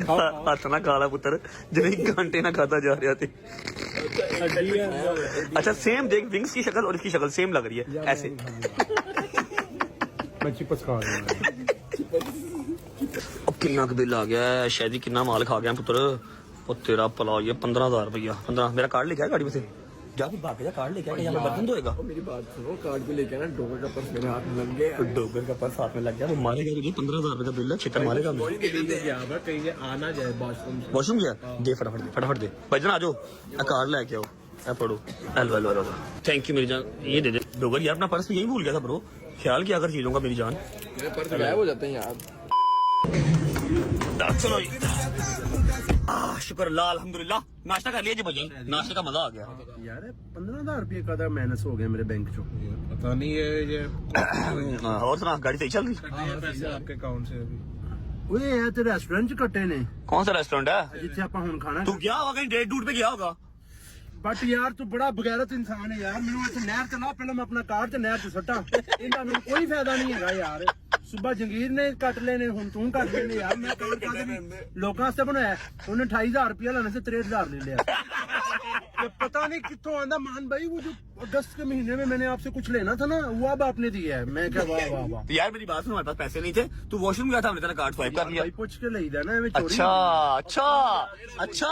ਹੱਥ ਨਾ ਖਾ ਲਾ ਪੁੱਤਰ, जिन्हें घंटे ना खाता जा रहा थे। अच्छा सेम देख, विंग्स की शक्ल और इसकी शक्ल सेम लग रही है ऐसे। मैं चिप्स खा रहा हूं। अब कितना बिल आ गया है, शायद कितना माल खा गया पुत्र। और तेरा पला ये 15,000 रुपया। 15 मेरा कार्ड लेके आया गाड़ी में से, जाके भाग जा कार्ड लेके आया, यहाँ पे बर्तन धोएगा। मेरी बात सुनो, कार्ड को लेके ना डोगर का पर्स मेरे हाथ में लग गया। डोगर का पर्स हाथ में लग गया, वो मारेगा तुझे। 15,000 रुपए का बिल है, छितर मारेगा। कहीं आना जाए वॉशरूम से। वॉशरूम गया, दे फटाफट दे भाईजान, आ जाओ कार्ड लेके आओ। पढ़ो हेलो थैंक यू मेरी जान, ये दे दे। डोगर यार अपना पर्स यही भूल गया था ब्रो, ख्याल किया अगर चीजों का मेरी जान। मेरे पर्स गायब हो जाते हैं यार। चलो शुक्र अल्लाह अल्हम्दुलिल्लाह, नाश्ता कर लिया जी भाईजान, नाश्ते का मजा आ गया यार 15,000 रुपये का माइनस हो गया मेरे बैंक चो। पता नहीं ये और सुना, गाड़ी सही चल रही? पैसे आपके अकाउंट से अभी ओए यार ते रेस्टोरेंट च कट्टे ने। कौन सा रेस्टोरेंट है जिथे ਆਪਾਂ ਹੁਣ ਖਾਣਾ। तू गया होगा कहीं, डेट डूट पे गया होगा। बट यार तू बड़ा बगैरत इंसान है यार, मैनू इत्थे नहर ते ला, पहले मैं अपना कार्ड ते नहर ते सट्टा, इनदा मैनू कोई फायदा नहीं है यार। सुबह जंगीर ने कट लेने, हुन तू कट लेने यार। मैं कार्ड कादे भी लोकां वास्ते बनाया, उन्हें 28,000 रुपया लेने से 63,000 ले लिया। तो पता नहीं कित्थों आंदा मान भाई, वो जो अगस्त के महीने में मैंने आपसे कुछ लेना था ना, वो अब आपने दिया है। मैं क्या वाह वाह वाह। तो यार मेरी बात सुन, हमारे पास पैसे नहीं थे, तू वॉशरूम गया था, हमने तेरा कार्ड स्वाइप कर लिया। भाई पूछ के लईदा ना, एवें चोरी। अच्छा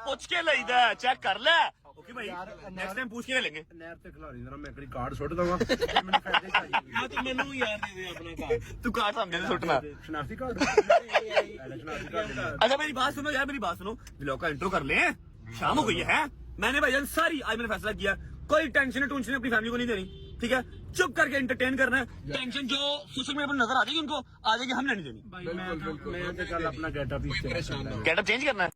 पूछ के लईदा, चेक कर ले। ओके भाई, नेक्स्ट टाइम पूछ के लेंगे। नहर ते खिलाड़ी जरा, मैं कड़ी कार्ड सुट दवा। मैंने फायदे चाहिए। तो मैनू यार दे दे अपना कार्ड। तू कार्ड सामने से सुटना। शनाख्ती कार्ड। अच्छा मेरी बात सुनो यार, मेरी बात सुनो, व्लॉग का इंट्रो कर ले, शाम हो गई है। मैंने भाईजान सारी आज मैंने फैसला किया, कोई टेंशन अपनी फैमिली को नहीं देनी, ठीक है? चुप करके एंटरटेन करना है। टेंशन जो सोशल मीडिया पर नजर आ जाएगी उनको, आ जाएगी, हमने नहीं देनी। भाई मैं कल अपना गेटअप गेटअप चेंज करना है।